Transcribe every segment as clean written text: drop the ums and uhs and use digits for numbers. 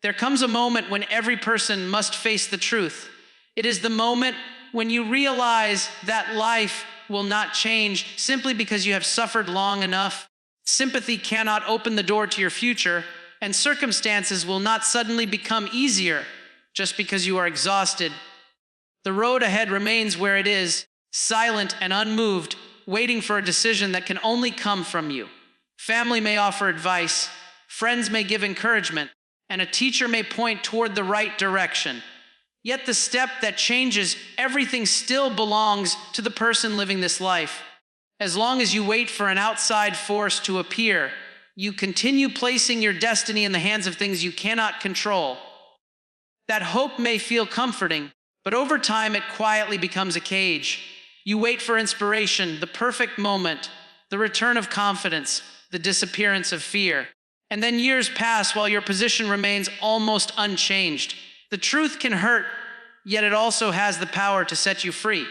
There comes a moment when every person must face the truth. It is the moment when you realize that life will not change simply because you have suffered long enough. Sympathy cannot open the door to your future, and circumstances will not suddenly become easier just because you are exhausted. The road ahead remains where it is, silent and unmoved, waiting for a decision that can only come from you. Family may offer advice, friends may give encouragement, and a teacher may point toward the right direction. Yet the step that changes everything still belongs to the person living this life. As long as you wait for an outside force to appear, you continue placing your destiny in the hands of things you cannot control. That hope may feel comforting, but over time it quietly becomes a cage. You wait for inspiration, the perfect moment, the return of confidence, the disappearance of fear. And then years pass while your position remains almost unchanged. The truth can hurt, yet it also has the power to set you free.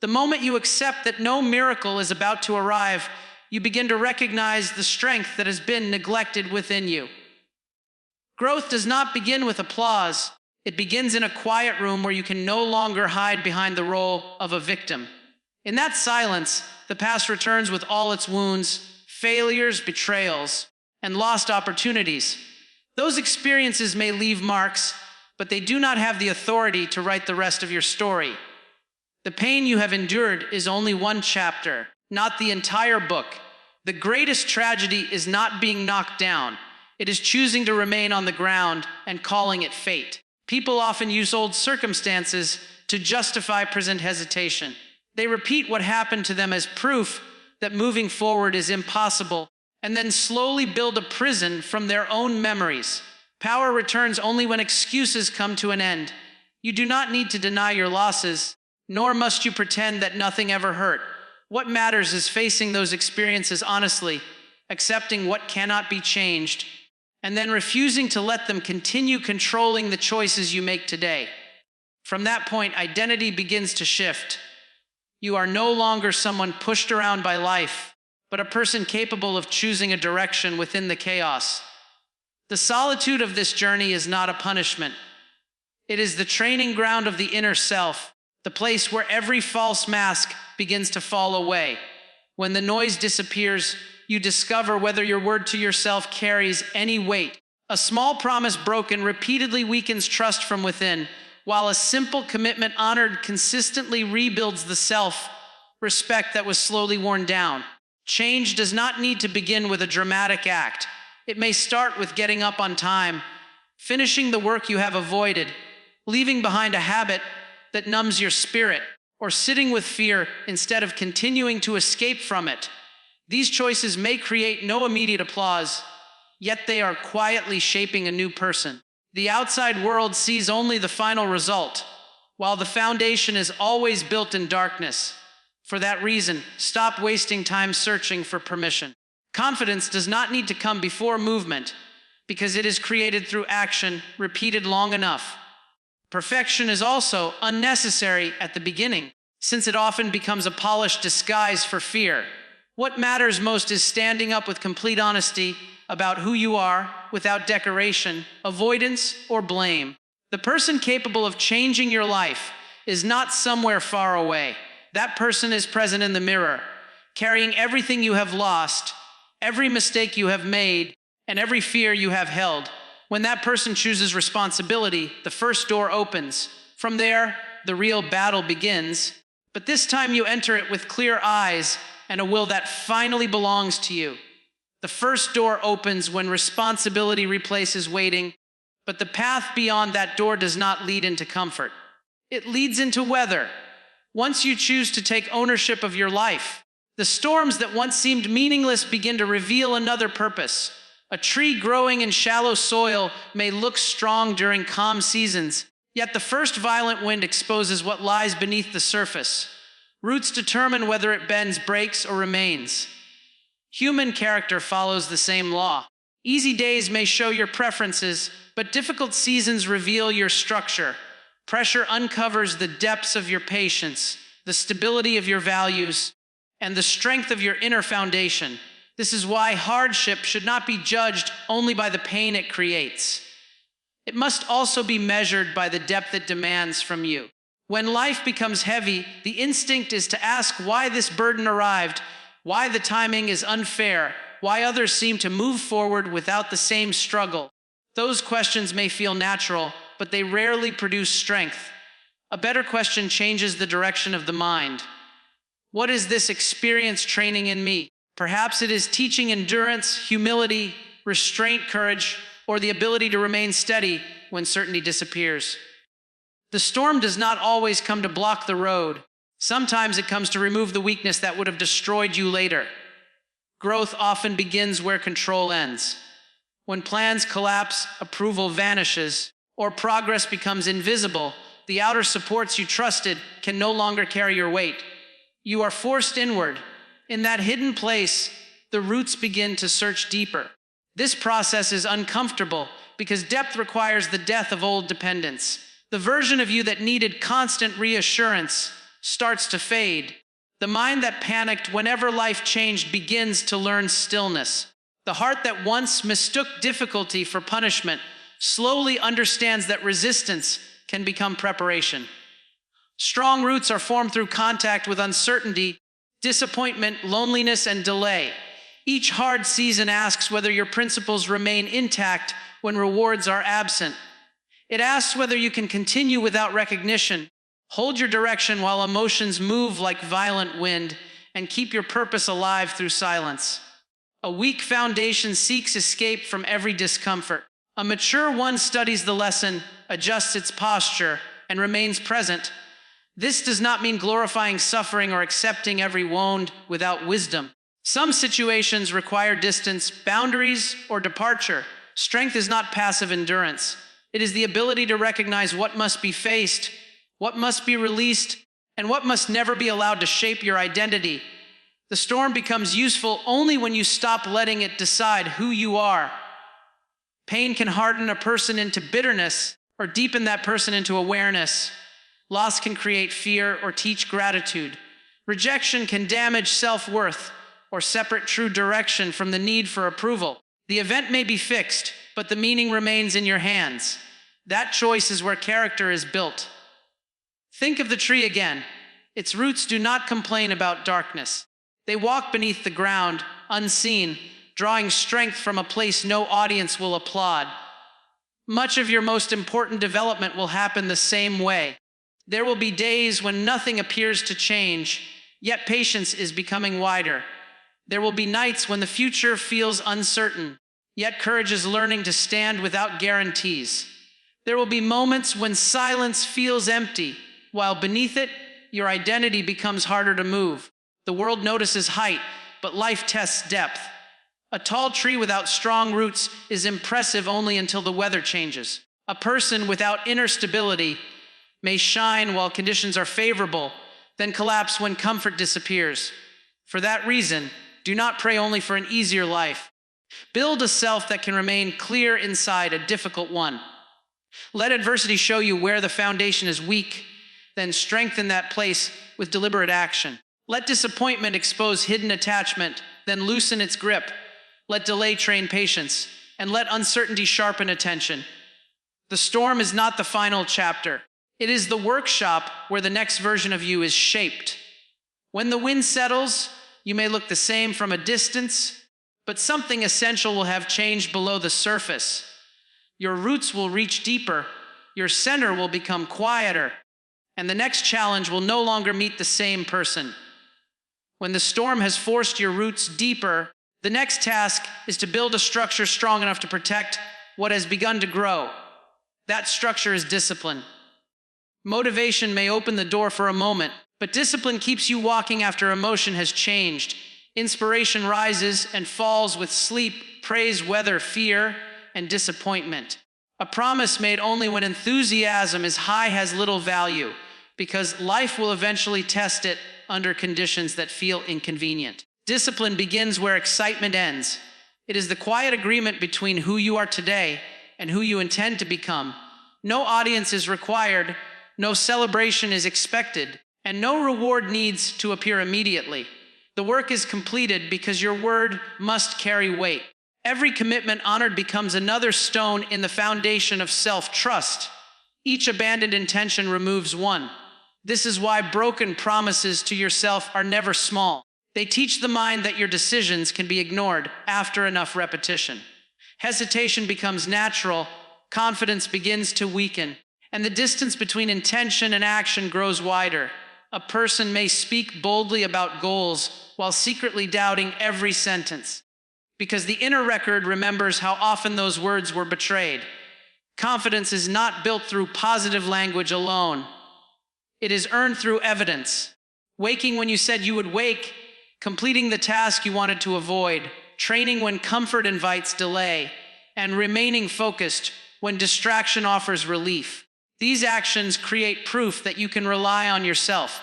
The moment you accept that no miracle is about to arrive, you begin to recognize the strength that has been neglected within you. Growth does not begin with applause. It begins in a quiet room where you can no longer hide behind the role of a victim. In that silence, the past returns with all its wounds, failures, betrayals, and lost opportunities. Those experiences may leave marks, but they do not have the authority to write the rest of your story. The pain you have endured is only one chapter, not the entire book. The greatest tragedy is not being knocked down. It is choosing to remain on the ground and calling it fate. People often use old circumstances to justify present hesitation. They repeat what happened to them as proof that moving forward is impossible, and then slowly build a prison from their own memories. Power returns only when excuses come to an end. You do not need to deny your losses, nor must you pretend that nothing ever hurt. What matters is facing those experiences honestly, accepting what cannot be changed, and then refusing to let them continue controlling the choices you make today. From that point, identity begins to shift. You are no longer someone pushed around by life, but a person capable of choosing a direction within the chaos. The solitude of this journey is not a punishment. It is the training ground of the inner self, the place where every false mask begins to fall away. When the noise disappears, you discover whether your word to yourself carries any weight. A small promise broken repeatedly weakens trust from within, while a simple commitment honored consistently rebuilds the self-respect that was slowly worn down. Change does not need to begin with a dramatic act. It may start with getting up on time, finishing the work you have avoided, leaving behind a habit that numbs your spirit, or sitting with fear instead of continuing to escape from it. These choices may create no immediate applause, yet they are quietly shaping a new person. The outside world sees only the final result, while the foundation is always built in darkness. For that reason, stop wasting time searching for permission. Confidence does not need to come before movement, because it is created through action repeated long enough. Perfection is also unnecessary at the beginning, since it often becomes a polished disguise for fear. What matters most is standing up with complete honesty about who you are, without decoration, avoidance, or blame. The person capable of changing your life is not somewhere far away. That person is present in the mirror, carrying everything you have lost, every mistake you have made, and every fear you have held. When that person chooses responsibility, the first door opens. From there, the real battle begins. But this time you enter it with clear eyes and a will that finally belongs to you. The first door opens when responsibility replaces waiting, but the path beyond that door does not lead into comfort. It leads into weather. Once you choose to take ownership of your life, the storms that once seemed meaningless begin to reveal another purpose. A tree growing in shallow soil may look strong during calm seasons, yet the first violent wind exposes what lies beneath the surface. Roots determine whether it bends, breaks, or remains. Human character follows the same law. Easy days may show your preferences, but difficult seasons reveal your structure. Pressure uncovers the depths of your patience, the stability of your values, and the strength of your inner foundation. This is why hardship should not be judged only by the pain it creates. It must also be measured by the depth it demands from you. When life becomes heavy, the instinct is to ask why this burden arrived, why the timing is unfair, why others seem to move forward without the same struggle. Those questions may feel natural, but they rarely produce strength. A better question changes the direction of the mind. What is this experience training in me? Perhaps it is teaching endurance, humility, restraint, courage, or the ability to remain steady when certainty disappears. The storm does not always come to block the road. Sometimes it comes to remove the weakness that would have destroyed you later. Growth often begins where control ends. When plans collapse, approval vanishes, or progress becomes invisible, the outer supports you trusted can no longer carry your weight. You are forced inward. In that hidden place, the roots begin to search deeper. This process is uncomfortable because depth requires the death of old dependence. The version of you that needed constant reassurance starts to fade. The mind that panicked whenever life changed begins to learn stillness. The heart that once mistook difficulty for punishment slowly understands that resistance can become preparation. Strong roots are formed through contact with uncertainty, disappointment, loneliness, and delay. Each hard season asks whether your principles remain intact when rewards are absent. It asks whether you can continue without recognition, hold your direction while emotions move like violent wind, and keep your purpose alive through silence. A weak foundation seeks escape from every discomfort. A mature one studies the lesson, adjusts its posture, and remains present. This does not mean glorifying suffering or accepting every wound without wisdom. Some situations require distance, boundaries, or departure. Strength is not passive endurance. It is the ability to recognize what must be faced, what must be released, and what must never be allowed to shape your identity. The storm becomes useful only when you stop letting it decide who you are. Pain can harden a person into bitterness or deepen that person into awareness. Loss can create fear or teach gratitude. Rejection can damage self-worth or separate true direction from the need for approval. The event may be fixed, but the meaning remains in your hands. That choice is where character is built. Think of the tree again. Its roots do not complain about darkness. They walk beneath the ground, unseen, drawing strength from a place no audience will applaud. Much of your most important development will happen the same way. There will be days when nothing appears to change, yet patience is becoming wider. There will be nights when the future feels uncertain, yet courage is learning to stand without guarantees. There will be moments when silence feels empty, while beneath it, your identity becomes harder to move. The world notices height, but life tests depth. A tall tree without strong roots is impressive only until the weather changes. A person without inner stability may shine while conditions are favorable, then collapse when comfort disappears. For that reason, do not pray only for an easier life. Build a self that can remain clear inside a difficult one. Let adversity show you where the foundation is weak, then strengthen that place with deliberate action. Let disappointment expose hidden attachment, then loosen its grip. Let delay train patience, and let uncertainty sharpen attention. The storm is not the final chapter. It is the workshop where the next version of you is shaped. When the wind settles, you may look the same from a distance, but something essential will have changed below the surface. Your roots will reach deeper, your center will become quieter, and the next challenge will no longer meet the same person. When the storm has forced your roots deeper, the next task is to build a structure strong enough to protect what has begun to grow. That structure is discipline. Motivation may open the door for a moment, but discipline keeps you walking after emotion has changed. Inspiration rises and falls with sleep, praise, weather, fear, and disappointment. A promise made only when enthusiasm is high has little value, because life will eventually test it under conditions that feel inconvenient. Discipline begins where excitement ends. It is the quiet agreement between who you are today and who you intend to become. No audience is required, no celebration is expected, and no reward needs to appear immediately. The work is completed because your word must carry weight. Every commitment honored becomes another stone in the foundation of self-trust. Each abandoned intention removes one. This is why broken promises to yourself are never small. They teach the mind that your decisions can be ignored after enough repetition. Hesitation becomes natural, confidence begins to weaken, and the distance between intention and action grows wider. A person may speak boldly about goals while secretly doubting every sentence, because the inner record remembers how often those words were betrayed. Confidence is not built through positive language alone. It is earned through evidence. Waking when you said you would wake, completing the task you wanted to avoid, training when comfort invites delay, and remaining focused when distraction offers relief. These actions create proof that you can rely on yourself.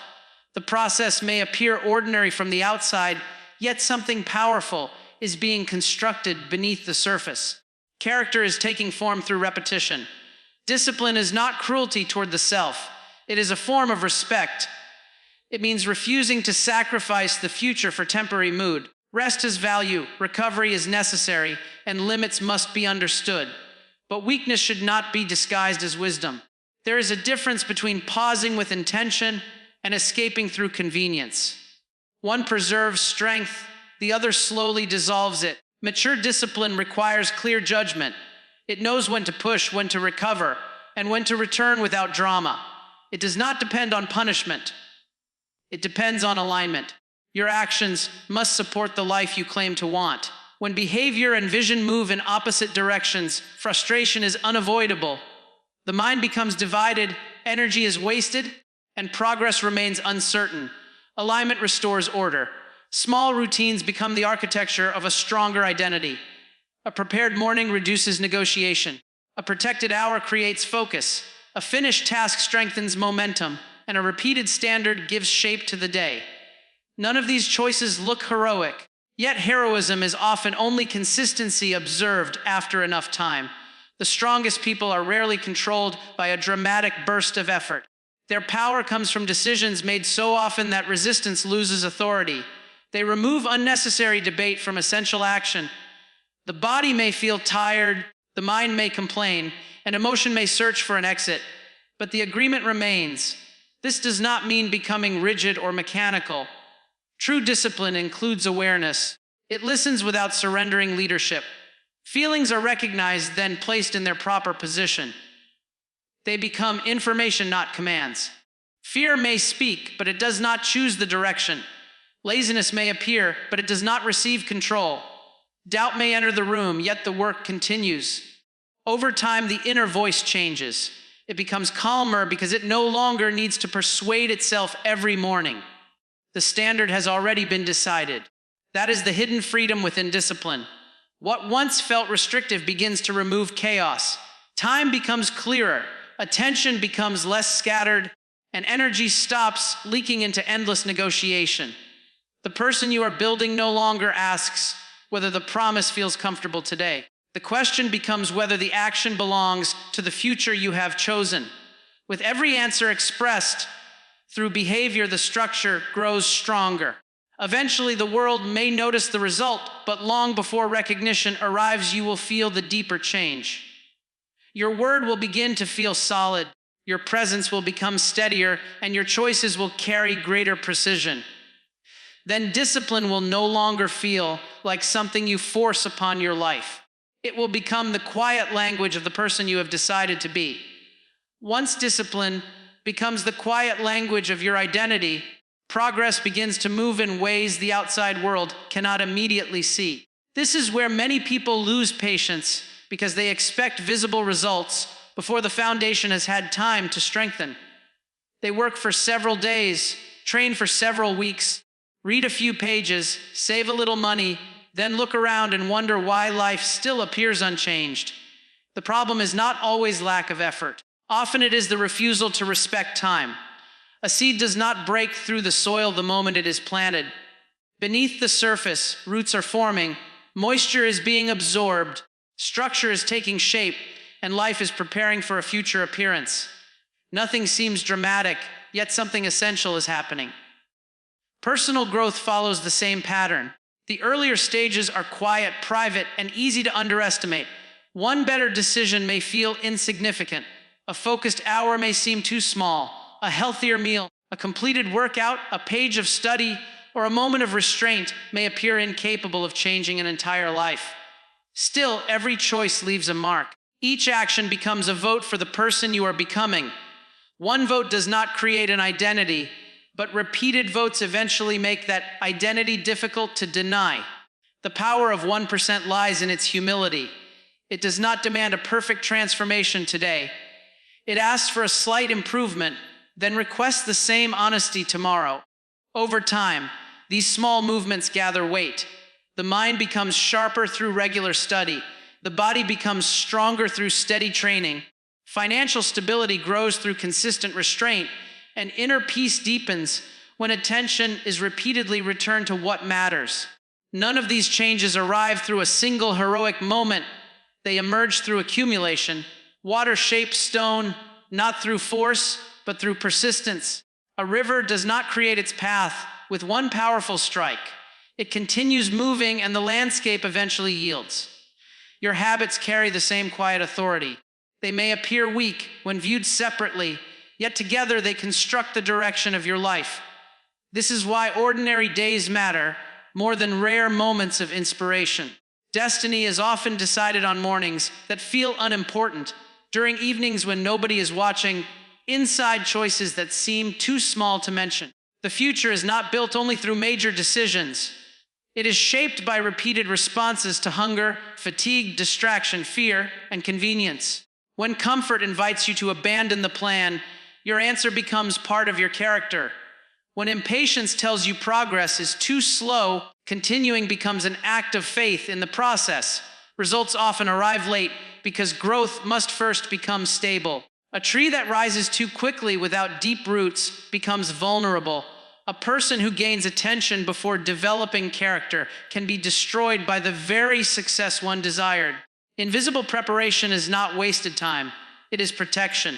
The process may appear ordinary from the outside, yet something powerful is being constructed beneath the surface. Character is taking form through repetition. Discipline is not cruelty toward the self. It is a form of respect. It means refusing to sacrifice the future for temporary mood. Rest has value, recovery is necessary, and limits must be understood. But weakness should not be disguised as wisdom. There is a difference between pausing with intention and escaping through convenience. One preserves strength, the other slowly dissolves it. Mature discipline requires clear judgment. It knows when to push, when to recover, and when to return without drama. It does not depend on punishment. It depends on alignment. Your actions must support the life you claim to want. When behavior and vision move in opposite directions, frustration is unavoidable. The mind becomes divided, energy is wasted, and progress remains uncertain. Alignment restores order. Small routines become the architecture of a stronger identity. A prepared morning reduces negotiation. A protected hour creates focus. A finished task strengthens momentum, and a repeated standard gives shape to the day. None of these choices look heroic, yet heroism is often only consistency observed after enough time. The strongest people are rarely controlled by a dramatic burst of effort. Their power comes from decisions made so often that resistance loses authority. They remove unnecessary debate from essential action. The body may feel tired, the mind may complain, and emotion may search for an exit, but the agreement remains. This does not mean becoming rigid or mechanical. True discipline includes awareness. It listens without surrendering leadership. Feelings are recognized, then placed in their proper position. They become information, not commands. Fear may speak, but it does not choose the direction. Laziness may appear, but it does not receive control. Doubt may enter the room, yet the work continues. Over time, the inner voice changes. It becomes calmer because it no longer needs to persuade itself every morning. The standard has already been decided. That is the hidden freedom within discipline. What once felt restrictive begins to remove chaos. Time becomes clearer, attention becomes less scattered, and energy stops leaking into endless negotiation. The person you are building no longer asks whether the promise feels comfortable today. The question becomes whether the action belongs to the future you have chosen. With every answer expressed through behavior, the structure grows stronger. Eventually, the world may notice the result, but long before recognition arrives, you will feel the deeper change. Your word will begin to feel solid, your presence will become steadier, and your choices will carry greater precision. Then discipline will no longer feel like something you force upon your life. It will become the quiet language of the person you have decided to be. Once discipline becomes the quiet language of your identity, progress begins to move in ways the outside world cannot immediately see. This is where many people lose patience because they expect visible results before the foundation has had time to strengthen. They work for several days, train for several weeks, read a few pages, save a little money, then look around and wonder why life still appears unchanged. The problem is not always lack of effort. Often it is the refusal to respect time. A seed does not break through the soil the moment it is planted. Beneath the surface, roots are forming, moisture is being absorbed, structure is taking shape, and life is preparing for a future appearance. Nothing seems dramatic, yet something essential is happening. Personal growth follows the same pattern. The earlier stages are quiet, private, and easy to underestimate. One better decision may feel insignificant. A focused hour may seem too small. A healthier meal, a completed workout, a page of study, or a moment of restraint may appear incapable of changing an entire life. Still, every choice leaves a mark. Each action becomes a vote for the person you are becoming. One vote does not create an identity, but repeated votes eventually make that identity difficult to deny. The power of 1% lies in its humility. It does not demand a perfect transformation today. It asks for a slight improvement, then requests the same honesty tomorrow. Over time, these small movements gather weight. The mind becomes sharper through regular study. The body becomes stronger through steady training. Financial stability grows through consistent restraint, and inner peace deepens when attention is repeatedly returned to what matters. None of these changes arrive through a single heroic moment. They emerge through accumulation. Water shapes stone, not through force, but through persistence. A river does not create its path with one powerful strike. It continues moving, and the landscape eventually yields. Your habits carry the same quiet authority. They may appear weak when viewed separately, yet together they construct the direction of your life. This is why ordinary days matter more than rare moments of inspiration. Destiny is often decided on mornings that feel unimportant, during evenings when nobody is watching, inside choices that seem too small to mention. The future is not built only through major decisions. It is shaped by repeated responses to hunger, fatigue, distraction, fear, and convenience. When comfort invites you to abandon the plan, your answer becomes part of your character. When impatience tells you progress is too slow, continuing becomes an act of faith in the process. Results often arrive late because growth must first become stable. A tree that rises too quickly without deep roots becomes vulnerable. A person who gains attention before developing character can be destroyed by the very success one desired. Invisible preparation is not wasted time. It is protection.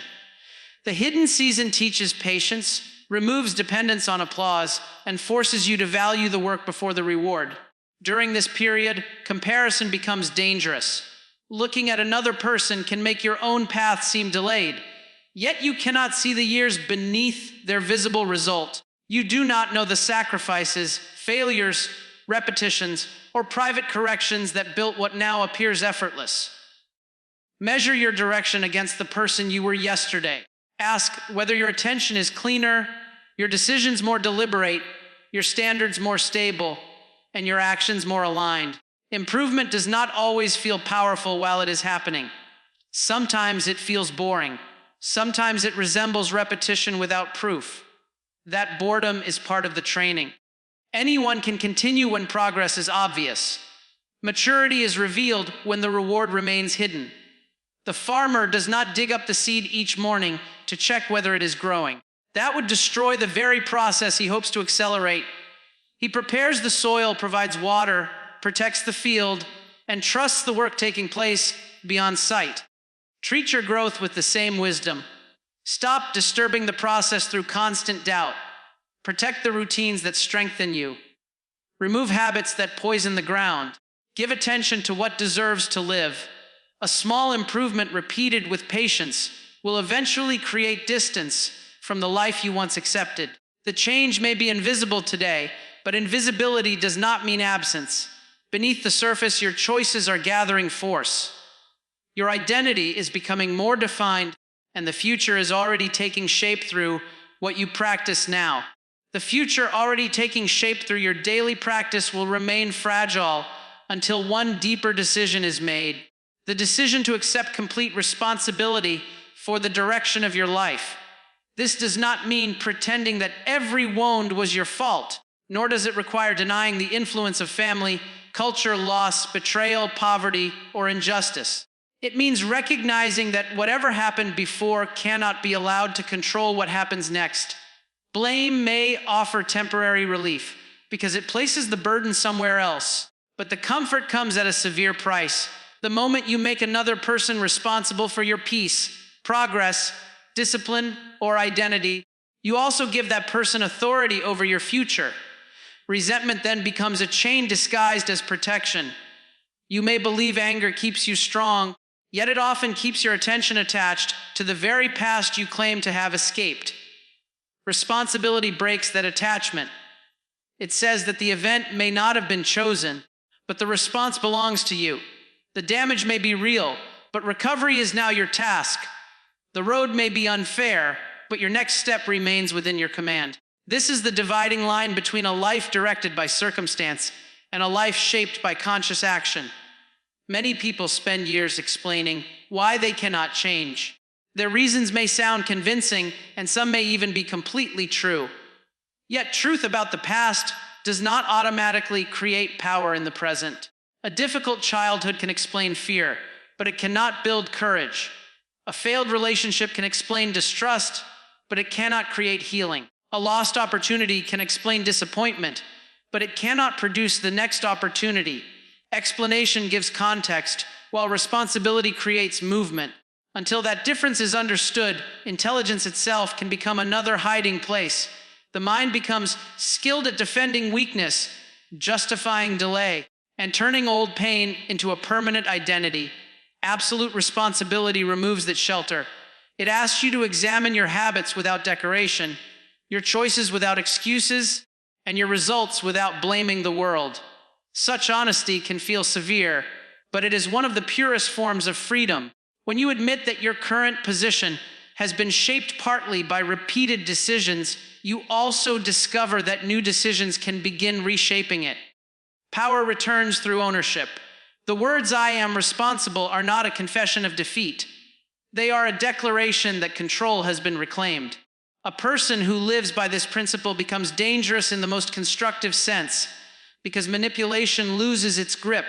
The hidden season teaches patience, removes dependence on applause, and forces you to value the work before the reward. During this period, comparison becomes dangerous. Looking at another person can make your own path seem delayed, yet you cannot see the years beneath their visible result. You do not know the sacrifices, failures, repetitions, or private corrections that built what now appears effortless. Measure your direction against the person you were yesterday. Ask whether your attention is cleaner, your decisions more deliberate, your standards more stable, and your actions more aligned. Improvement does not always feel powerful while it is happening. Sometimes it feels boring. Sometimes it resembles repetition without proof. That boredom is part of the training. Anyone can continue when progress is obvious. Maturity is revealed when the reward remains hidden. The farmer does not dig up the seed each morning to check whether it is growing. That would destroy the very process he hopes to accelerate. He prepares the soil, provides water, protects the field, and trusts the work taking place beyond sight. Treat your growth with the same wisdom. Stop disturbing the process through constant doubt. Protect the routines that strengthen you. Remove habits that poison the ground. Give attention to what deserves to live. A small improvement repeated with patience will eventually create distance from the life you once accepted. The change may be invisible today, but invisibility does not mean absence. Beneath the surface, your choices are gathering force. Your identity is becoming more defined, and the future is already taking shape through what you practice now. The future already taking shape through your daily practice will remain fragile until one deeper decision is made. The decision to accept complete responsibility for the direction of your life. This does not mean pretending that every wound was your fault, nor does it require denying the influence of family, culture, loss, betrayal, poverty, or injustice. It means recognizing that whatever happened before cannot be allowed to control what happens next. Blame may offer temporary relief because it places the burden somewhere else, but the comfort comes at a severe price. The moment you make another person responsible for your peace, progress, discipline, or identity, you also give that person authority over your future. Resentment then becomes a chain disguised as protection. You may believe anger keeps you strong, yet it often keeps your attention attached to the very past you claim to have escaped. Responsibility breaks that attachment. It says that the event may not have been chosen, but the response belongs to you. The damage may be real, but recovery is now your task. The road may be unfair, but your next step remains within your command. This is the dividing line between a life directed by circumstance and a life shaped by conscious action. Many people spend years explaining why they cannot change. Their reasons may sound convincing, and some may even be completely true. Yet truth about the past does not automatically create power in the present. A difficult childhood can explain fear, but it cannot build courage. A failed relationship can explain distrust, but it cannot create healing. A lost opportunity can explain disappointment, but it cannot produce the next opportunity. Explanation gives context, while responsibility creates movement. Until that difference is understood, intelligence itself can become another hiding place. The mind becomes skilled at defending weakness, justifying delay, and turning old pain into a permanent identity. Absolute responsibility removes that shelter. It asks you to examine your habits without decoration, your choices without excuses, and your results without blaming the world. Such honesty can feel severe, but it is one of the purest forms of freedom. When you admit that your current position has been shaped partly by repeated decisions, you also discover that new decisions can begin reshaping it. Power returns through ownership. The words "I am responsible" are not a confession of defeat. They are a declaration that control has been reclaimed. A person who lives by this principle becomes dangerous in the most constructive sense, because manipulation loses its grip,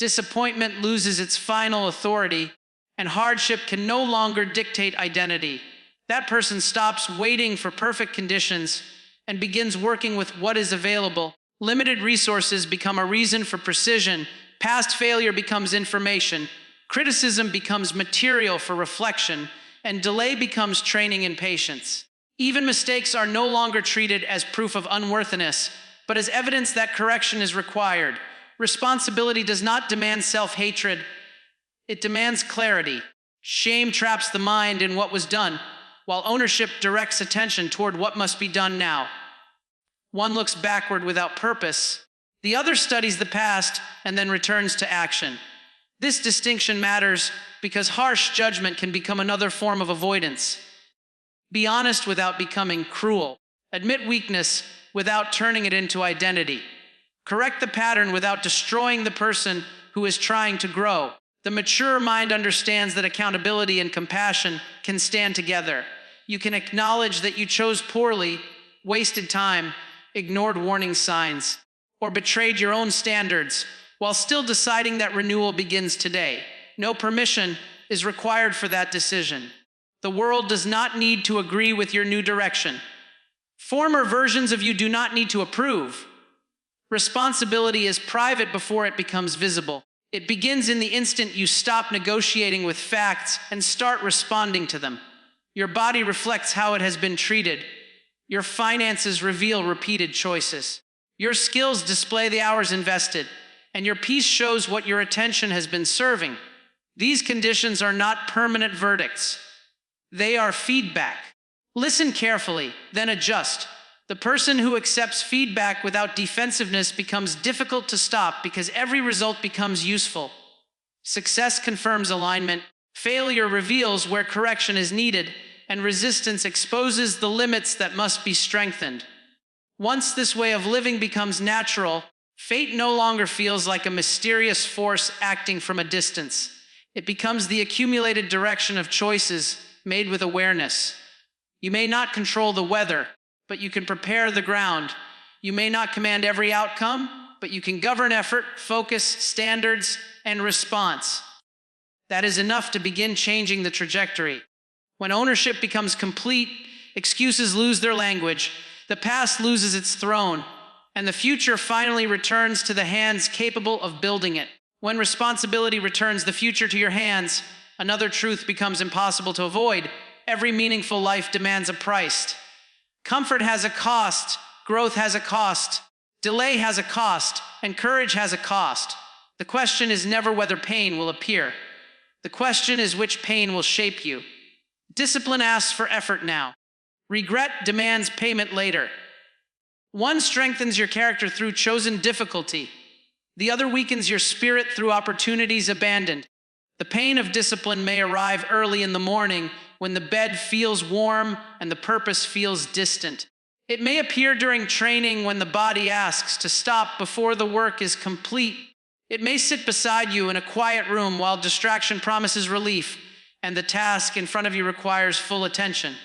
disappointment loses its final authority, and hardship can no longer dictate identity. That person stops waiting for perfect conditions and begins working with what is available. Limited resources become a reason for precision. Past failure becomes information. Criticism becomes material for reflection, and delay becomes training in patience. Even mistakes are no longer treated as proof of unworthiness, but as evidence that correction is required. Responsibility does not demand self-hatred. It demands clarity. Shame traps the mind in what was done, while ownership directs attention toward what must be done now. One looks backward without purpose. The other studies the past and then returns to action. This distinction matters because harsh judgment can become another form of avoidance. Be honest without becoming cruel. Admit weakness without turning it into identity. Correct the pattern without destroying the person who is trying to grow. The mature mind understands that accountability and compassion can stand together. You can acknowledge that you chose poorly, wasted time, ignored warning signs, or betrayed your own standards, while still deciding that renewal begins today. No permission is required for that decision. The world does not need to agree with your new direction. Former versions of you do not need to approve. Responsibility is private before it becomes visible. It begins in the instant you stop negotiating with facts and start responding to them. Your body reflects how it has been treated. Your finances reveal repeated choices. Your skills display the hours invested, and your peace shows what your attention has been serving. These conditions are not permanent verdicts. They are feedback. Listen carefully, then adjust. The person who accepts feedback without defensiveness becomes difficult to stop because every result becomes useful. Success confirms alignment. Failure reveals where correction is needed, and resistance exposes the limits that must be strengthened. Once this way of living becomes natural, fate no longer feels like a mysterious force acting from a distance. It becomes the accumulated direction of choices made with awareness. You may not control the weather, but you can prepare the ground. You may not command every outcome, but you can govern effort, focus, standards, and response. That is enough to begin changing the trajectory. When ownership becomes complete, excuses lose their language, the past loses its throne, and the future finally returns to the hands capable of building it. When responsibility returns the future to your hands, another truth becomes impossible to avoid. Every meaningful life demands a price. Comfort has a cost, growth has a cost, Delay has a cost, and courage has a cost. The question is never whether pain will appear. The question is which pain will shape you. Discipline asks for effort now. Regret demands payment later. One strengthens your character through chosen difficulty. The other weakens your spirit through opportunities abandoned. The pain of discipline may arrive early in the morning when the bed feels warm and the purpose feels distant. It may appear during training when the body asks to stop before the work is complete. It may sit beside you in a quiet room while distraction promises relief and the task in front of you requires full attention.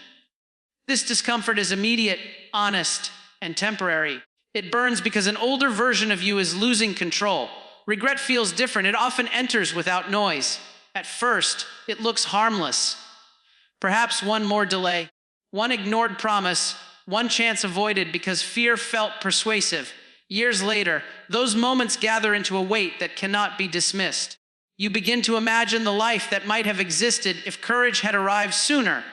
This discomfort is immediate, honest, and temporary. It burns because an older version of you is losing control. Regret feels different. It often enters without noise. At first, it looks harmless. Perhaps one more delay, one ignored promise, one chance avoided because fear felt persuasive. Years later, those moments gather into a weight that cannot be dismissed. You begin to imagine the life that might have existed if courage had arrived sooner.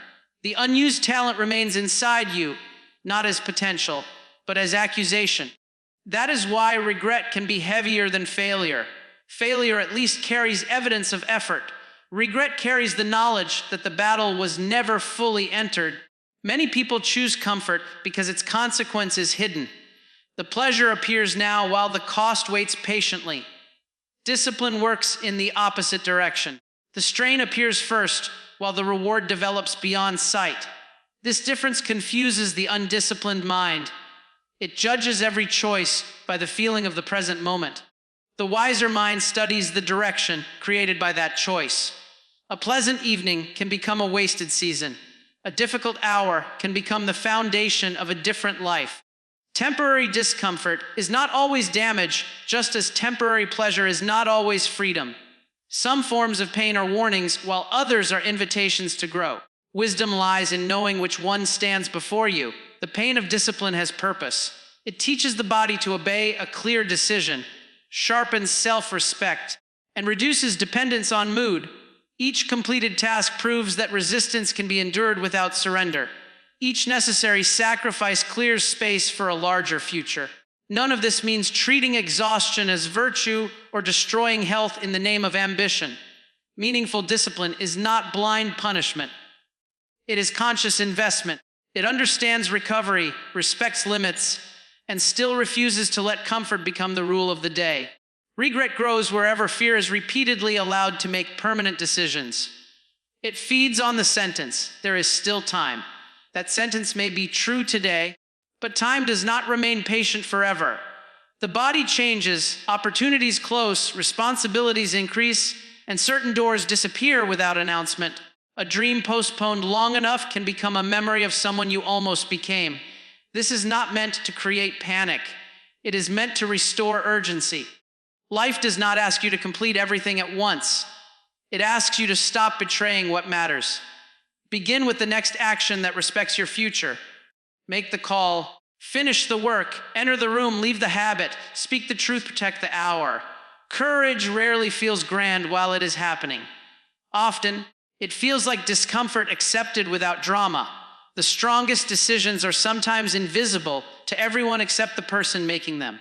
The unused talent remains inside you, not as potential, but as accusation. That is why regret can be heavier than failure. Failure at least carries evidence of effort. Regret carries the knowledge that the battle was never fully entered. Many people choose comfort because its consequence is hidden. The pleasure appears now while the cost waits patiently. Discipline works in the opposite direction. The strain appears first while the reward develops beyond sight. This difference confuses the undisciplined mind. It judges every choice by the feeling of the present moment. The wiser mind studies the direction created by that choice. A pleasant evening can become a wasted season. A difficult hour can become the foundation of a different life. Temporary discomfort is not always damage, just as temporary pleasure is not always freedom. Some forms of pain are warnings, while others are invitations to grow. Wisdom lies in knowing which one stands before you. The pain of discipline has purpose. It teaches the body to obey a clear decision, sharpens self-respect, and reduces dependence on mood. Each completed task proves that resistance can be endured without surrender. Each necessary sacrifice clears space for a larger future. None of this means treating exhaustion as virtue or destroying health in the name of ambition. Meaningful discipline is not blind punishment. It is conscious investment. It understands recovery, respects limits, and still refuses to let comfort become the rule of the day. Regret grows wherever fear is repeatedly allowed to make permanent decisions. It feeds on the sentence, "There is still time." That sentence may be true today, but time does not remain patient forever. The body changes, opportunities close, responsibilities increase, and certain doors disappear without announcement. A dream postponed long enough can become a memory of someone you almost became. This is not meant to create panic. It is meant to restore urgency. Life does not ask you to complete everything at once. It asks you to stop betraying what matters. Begin with the next action that respects your future. Make the call, finish the work, enter the room, leave the habit, speak the truth, protect the hour. Courage rarely feels grand while it is happening. Often, it feels like discomfort accepted without drama. The strongest decisions are sometimes invisible to everyone except the person making them.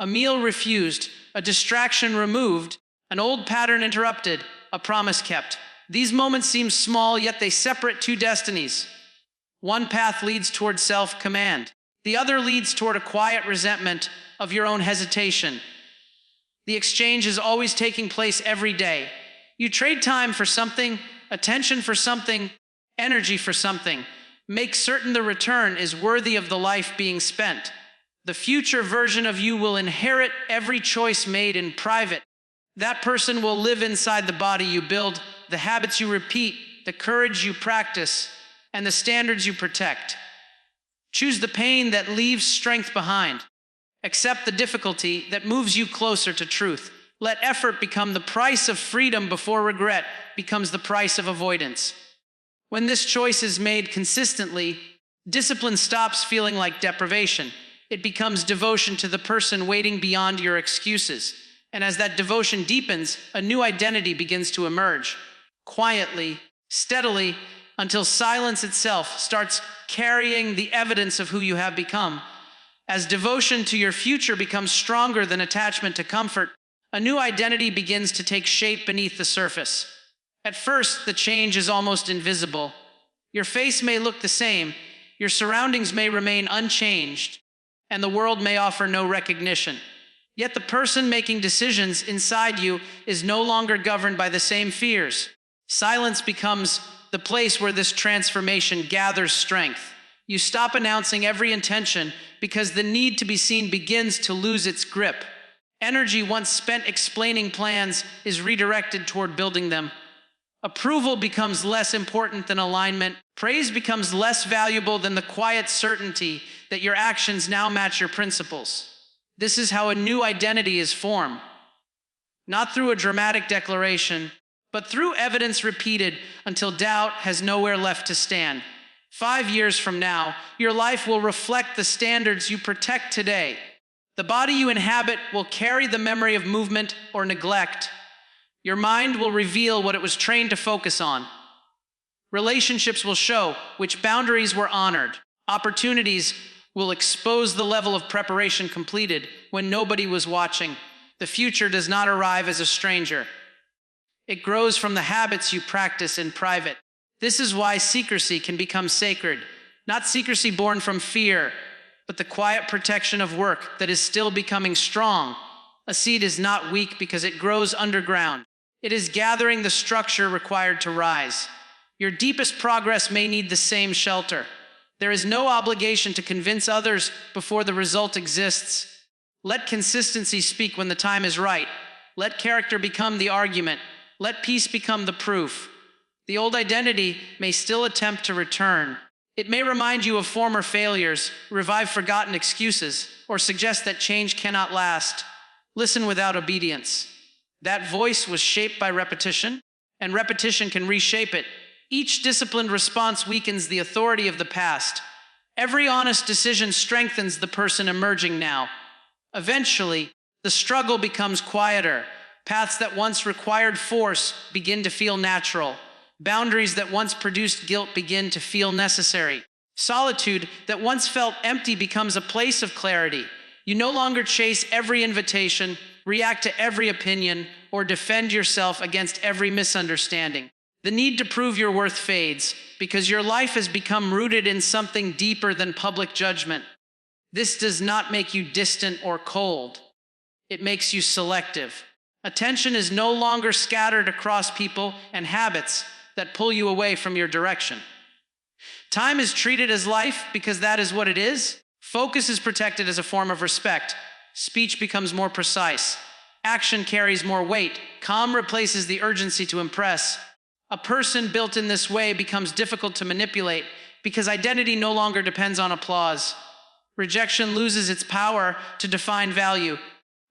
A meal refused, a distraction removed, an old pattern interrupted, a promise kept. These moments seem small, yet they separate two destinies. One path leads toward self-command. The other leads toward a quiet resentment of your own hesitation. The exchange is always taking place every day. You trade time for something, attention for something, energy for something. Make certain the return is worthy of the life being spent. The future version of you will inherit every choice made in private. That person will live inside the body you build, the habits you repeat, the courage you practice, and the standards you protect. Choose the pain that leaves strength behind. Accept the difficulty that moves you closer to truth. Let effort become the price of freedom before regret becomes the price of avoidance. When this choice is made consistently, discipline stops feeling like deprivation. It becomes devotion to the person waiting beyond your excuses. And as that devotion deepens, a new identity begins to emerge. Quietly, steadily, until silence itself starts carrying the evidence of who you have become. As devotion to your future becomes stronger than attachment to comfort, a new identity begins to take shape beneath the surface. At first, the change is almost invisible. Your face may look the same, your surroundings may remain unchanged, and the world may offer no recognition. Yet the person making decisions inside you is no longer governed by the same fears. Silence becomes the place where this transformation gathers strength. You stop announcing every intention because the need to be seen begins to lose its grip. Energy once spent explaining plans is redirected toward building them. Approval becomes less important than alignment. Praise becomes less valuable than the quiet certainty that your actions now match your principles. This is how a new identity is formed. Not through a dramatic declaration, but through evidence repeated until doubt has nowhere left to stand. 5 years from now, your life will reflect the standards you protect today. The body you inhabit will carry the memory of movement or neglect. Your mind will reveal what it was trained to focus on. Relationships will show which boundaries were honored. Opportunities will expose the level of preparation completed when nobody was watching. The future does not arrive as a stranger. It grows from the habits you practice in private. This is why secrecy can become sacred. Not secrecy born from fear, but the quiet protection of work that is still becoming strong. A seed is not weak because it grows underground. It is gathering the structure required to rise. Your deepest progress may need the same shelter. There is no obligation to convince others before the result exists. Let consistency speak when the time is right. Let character become the argument. Let peace become the proof. The old identity may still attempt to return. It may remind you of former failures, revive forgotten excuses, or suggest that change cannot last. Listen without obedience. That voice was shaped by repetition, and repetition can reshape it. Each disciplined response weakens the authority of the past. Every honest decision strengthens the person emerging now. Eventually, the struggle becomes quieter. Paths that once required force begin to feel natural. Boundaries that once produced guilt begin to feel necessary. Solitude that once felt empty becomes a place of clarity. You no longer chase every invitation, react to every opinion, or defend yourself against every misunderstanding. The need to prove your worth fades because your life has become rooted in something deeper than public judgment. This does not make you distant or cold. It makes you selective. Attention is no longer scattered across people and habits that pull you away from your direction. Time is treated as life because that is what it is. Focus is protected as a form of respect. Speech becomes more precise. Action carries more weight. Calm replaces the urgency to impress. A person built in this way becomes difficult to manipulate because identity no longer depends on applause. Rejection loses its power to define value.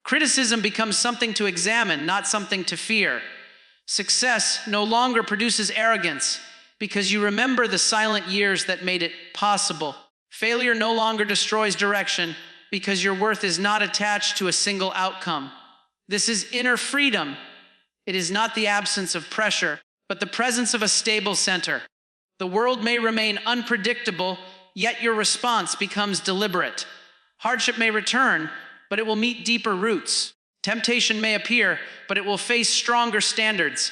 Criticism becomes something to examine, not something to fear. Success no longer produces arrogance because you remember the silent years that made it possible. Failure no longer destroys direction because your worth is not attached to a single outcome. This is inner freedom. It is not the absence of pressure, but the presence of a stable center. The world may remain unpredictable, yet your response becomes deliberate. Hardship may return, but it will meet deeper roots. Temptation may appear, but it will face stronger standards.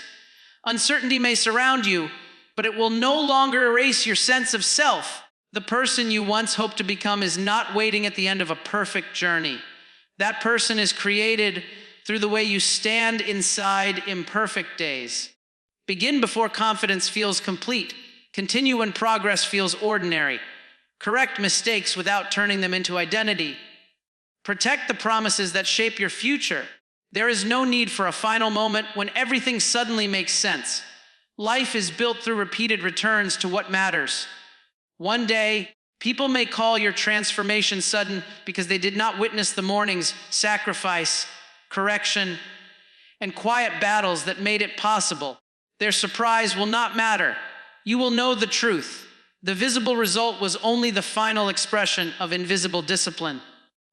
Uncertainty may surround you, but it will no longer erase your sense of self. The person you once hoped to become is not waiting at the end of a perfect journey. That person is created through the way you stand inside imperfect days. Begin before confidence feels complete. Continue when progress feels ordinary. Correct mistakes without turning them into identity. Protect the promises that shape your future. There is no need for a final moment when everything suddenly makes sense. Life is built through repeated returns to what matters. One day, people may call your transformation sudden because they did not witness the morning's sacrifice, correction, and quiet battles that made it possible. Their surprise will not matter. You will know the truth. The visible result was only the final expression of invisible discipline.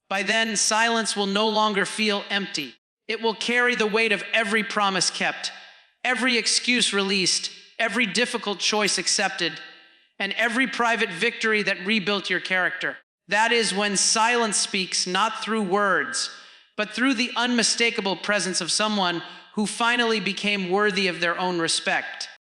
By then, silence will no longer feel empty. It will carry the weight of every promise kept, every excuse released, every difficult choice accepted, and every private victory that rebuilt your character. That is when silence speaks not through words, but through the unmistakable presence of someone who finally became worthy of their own respect.